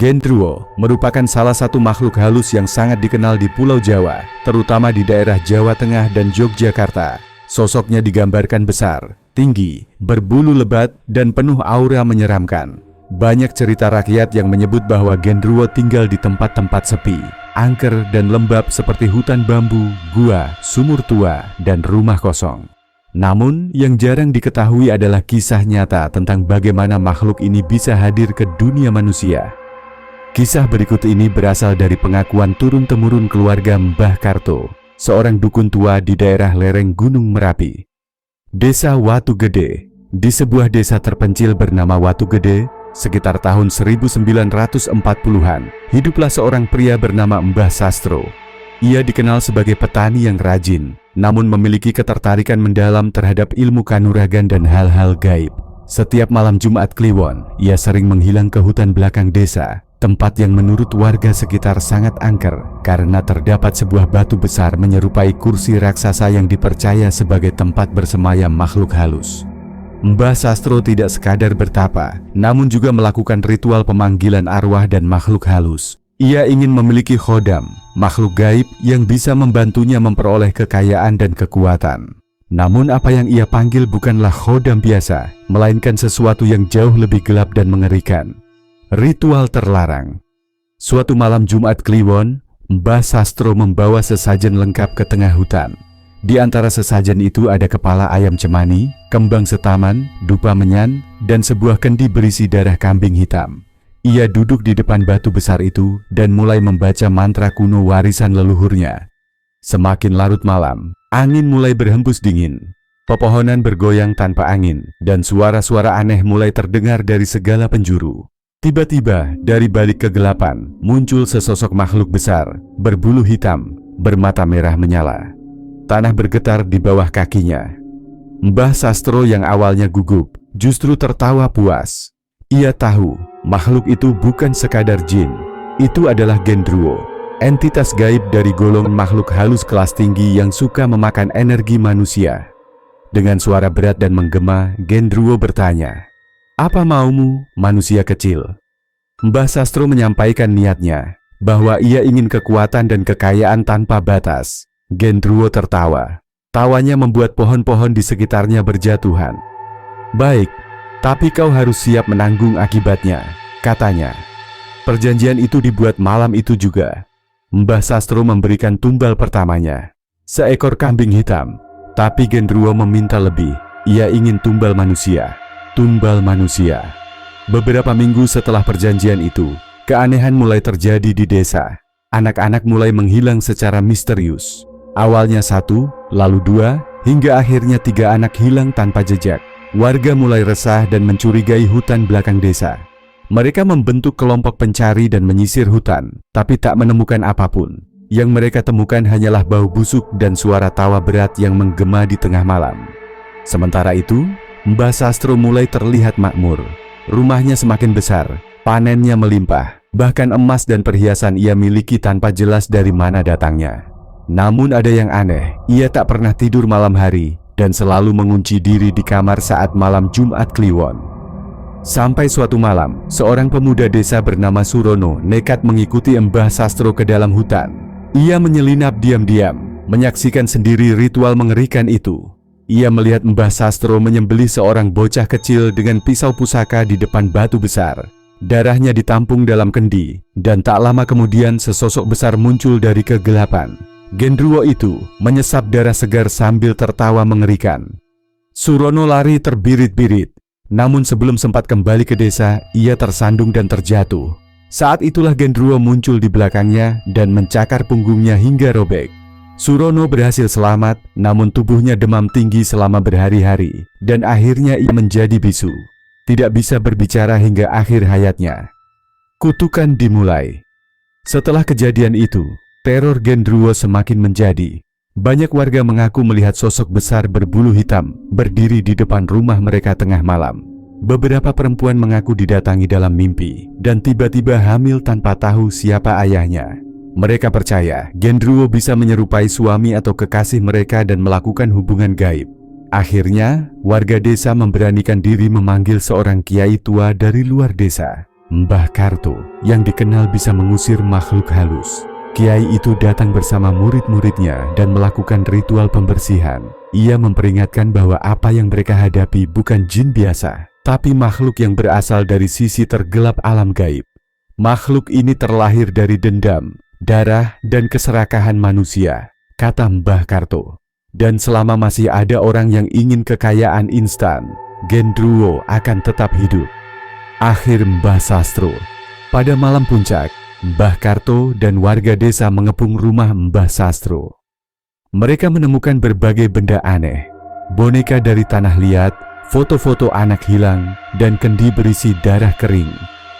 Gendruwo merupakan salah satu makhluk halus yang sangat dikenal di Pulau Jawa, terutama di daerah Jawa Tengah dan Yogyakarta. Sosoknya digambarkan besar, tinggi, berbulu lebat, dan penuh aura menyeramkan. Banyak cerita rakyat yang menyebut bahwa Gendruwo tinggal di tempat-tempat sepi, angker, dan lembab seperti hutan bambu, gua, sumur tua, dan rumah kosong. Namun, yang jarang diketahui adalah kisah nyata tentang bagaimana makhluk ini bisa hadir ke dunia manusia. Kisah berikut ini berasal dari pengakuan turun-temurun keluarga Mbah Karto, seorang dukun tua di daerah lereng Gunung Merapi. Desa Watu Gede. Di sebuah desa terpencil bernama Watu Gede, sekitar tahun 1940-an, hiduplah seorang pria bernama Mbah Sastro. Ia dikenal sebagai petani yang rajin, namun memiliki ketertarikan mendalam terhadap ilmu kanuragan dan hal-hal gaib. Setiap malam Jumat Kliwon, ia sering menghilang ke hutan belakang desa, tempat yang menurut warga sekitar sangat angker karena terdapat sebuah batu besar menyerupai kursi raksasa yang dipercaya sebagai tempat bersemayam makhluk halus. Mbah Sastro tidak sekadar bertapa, namun juga melakukan ritual pemanggilan arwah dan makhluk halus. Ia ingin memiliki khodam, makhluk gaib yang bisa membantunya memperoleh kekayaan dan kekuatan. Namun apa yang ia panggil bukanlah khodam biasa, melainkan sesuatu yang jauh lebih gelap dan mengerikan. Ritual terlarang. Suatu malam Jumat Kliwon, Mbah Sastro membawa sesajen lengkap ke tengah hutan. Di antara sesajen itu ada kepala ayam cemani, kembang setaman, dupa menyan, dan sebuah kendi berisi darah kambing hitam. Ia duduk di depan batu besar itu dan mulai membaca mantra kuno warisan leluhurnya. Semakin larut malam, angin mulai berhembus dingin. Pepohonan bergoyang tanpa angin, dan suara-suara aneh mulai terdengar dari segala penjuru. Tiba-tiba, dari balik kegelapan, muncul sesosok makhluk besar, berbulu hitam, bermata merah menyala. Tanah bergetar di bawah kakinya. Mbah Sastro yang awalnya gugup, justru tertawa puas. Ia tahu, makhluk itu bukan sekadar jin. Itu adalah Gendruwo, entitas gaib dari golongan makhluk halus kelas tinggi yang suka memakan energi manusia. Dengan suara berat dan menggema, Gendruwo bertanya, "Apa maumu, manusia kecil?" Mbah Sastro menyampaikan niatnya, bahwa ia ingin kekuatan dan kekayaan tanpa batas. Gendruwo tertawa. Tawanya membuat pohon-pohon di sekitarnya berjatuhan. "Baik, tapi kau harus siap menanggung akibatnya," katanya. Perjanjian itu dibuat malam itu juga. Mbah Sastro memberikan tumbal pertamanya, seekor kambing hitam. Tapi Gendruwo meminta lebih. Ia ingin tumbal manusia. Tumbal manusia. Beberapa minggu setelah perjanjian itu, keanehan mulai terjadi di desa. Anak-anak mulai menghilang secara misterius. Awalnya 1, lalu 2, hingga akhirnya 3 anak hilang tanpa jejak. Warga mulai resah dan mencurigai hutan belakang desa. Mereka membentuk kelompok pencari dan menyisir hutan, tapi tak menemukan apapun. Yang mereka temukan hanyalah bau busuk dan suara tawa berat yang menggema di tengah malam. Sementara itu, Mbah Sastro mulai terlihat makmur. Rumahnya semakin besar, panennya melimpah, bahkan emas dan perhiasan ia miliki tanpa jelas dari mana datangnya. Namun ada yang aneh, ia tak pernah tidur malam hari dan selalu mengunci diri di kamar saat malam Jumat Kliwon. Sampai suatu malam, seorang pemuda desa bernama Surono nekat mengikuti Mbah Sastro ke dalam hutan. Ia menyelinap diam-diam, menyaksikan sendiri ritual mengerikan itu. Ia melihat Mbah Sastro menyembelih seorang bocah kecil dengan pisau pusaka di depan batu besar. Darahnya ditampung dalam kendi, dan tak lama kemudian sesosok besar muncul dari kegelapan. Gendruwo itu menyesap darah segar sambil tertawa mengerikan. Surono lari terbirit-birit, namun sebelum sempat kembali ke desa, ia tersandung dan terjatuh. Saat itulah Gendruwo muncul di belakangnya dan mencakar punggungnya hingga robek. Surono berhasil selamat, namun tubuhnya demam tinggi selama berhari-hari, dan akhirnya ia menjadi bisu. Tidak bisa berbicara hingga akhir hayatnya. Kutukan dimulai. Setelah kejadian itu, teror Gendruwo semakin menjadi. Banyak warga mengaku melihat sosok besar berbulu hitam berdiri di depan rumah mereka tengah malam. Beberapa perempuan mengaku didatangi dalam mimpi dan tiba-tiba hamil tanpa tahu siapa ayahnya. Mereka percaya Gendruwo bisa menyerupai suami atau kekasih mereka dan melakukan hubungan gaib. Akhirnya, warga desa memberanikan diri memanggil seorang kiai tua dari luar desa. Mbah Karto, yang dikenal bisa mengusir makhluk halus. Kiai itu datang bersama murid-muridnya dan melakukan ritual pembersihan. Ia memperingatkan bahwa apa yang mereka hadapi bukan jin biasa, tapi makhluk yang berasal dari sisi tergelap alam gaib. Makhluk ini terlahir dari dendam, darah, dan keserakahan manusia, kata Mbah Karto. Dan selama masih ada orang yang ingin kekayaan instan, Gendruwo akan tetap hidup. Akhir Mbah Sastro. Pada malam puncak, Mbah Karto dan warga desa mengepung rumah Mbah Sastro. Mereka menemukan berbagai benda aneh, boneka dari tanah liat, foto-foto anak hilang, dan kendi berisi darah kering.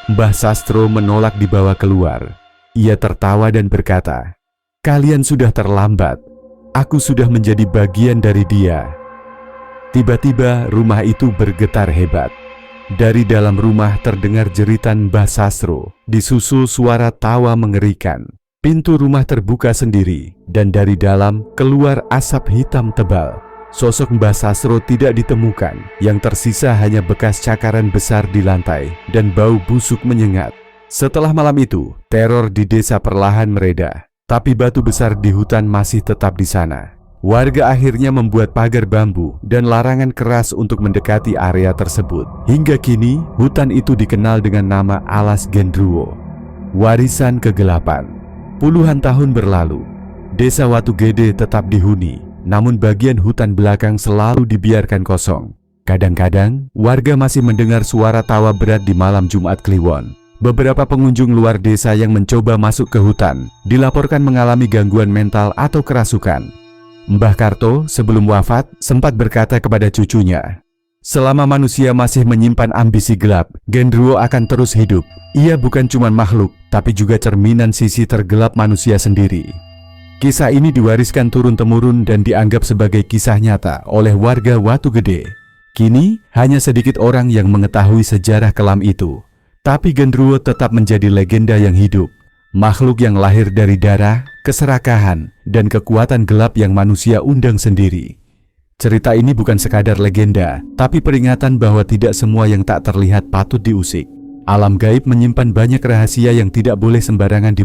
Mbah Sastro menolak dibawa keluar. Ia tertawa dan berkata, "Kalian sudah terlambat. Aku sudah menjadi bagian dari dia." Tiba-tiba rumah itu bergetar hebat. Dari dalam rumah terdengar jeritan Mbah Sastro, disusul suara tawa mengerikan. Pintu rumah terbuka sendiri, dan dari dalam keluar asap hitam tebal. Sosok Mbah Sastro tidak ditemukan, yang tersisa hanya bekas cakaran besar di lantai dan bau busuk menyengat. Setelah malam itu, teror di desa perlahan mereda, tapi batu besar di hutan masih tetap di sana. Warga akhirnya membuat pagar bambu dan larangan keras untuk mendekati area tersebut. Hingga kini, hutan itu dikenal dengan nama Alas Gendruwo, warisan kegelapan. Puluhan tahun berlalu, desa Watu Gede tetap dihuni, namun bagian hutan belakang selalu dibiarkan kosong. Kadang-kadang, warga masih mendengar suara tawa berat di malam Jumat Kliwon. Beberapa pengunjung luar desa yang mencoba masuk ke hutan dilaporkan mengalami gangguan mental atau kerasukan. Mbah Karto sebelum wafat sempat berkata kepada cucunya, "Selama manusia masih menyimpan ambisi gelap, Gendruwo akan terus hidup. Ia bukan cuma makhluk, tapi juga cerminan sisi tergelap manusia sendiri." Kisah ini diwariskan turun-temurun dan dianggap sebagai kisah nyata oleh warga Watu Gede. Kini, hanya sedikit orang yang mengetahui sejarah kelam itu. Tapi Gendruwo tetap menjadi legenda yang hidup. Makhluk yang lahir dari darah, keserakahan, dan kekuatan gelap yang manusia undang sendiri. Cerita ini bukan sekadar legenda, tapi peringatan bahwa tidak semua yang tak terlihat patut diusik. Alam gaib menyimpan banyak rahasia yang tidak boleh sembarangan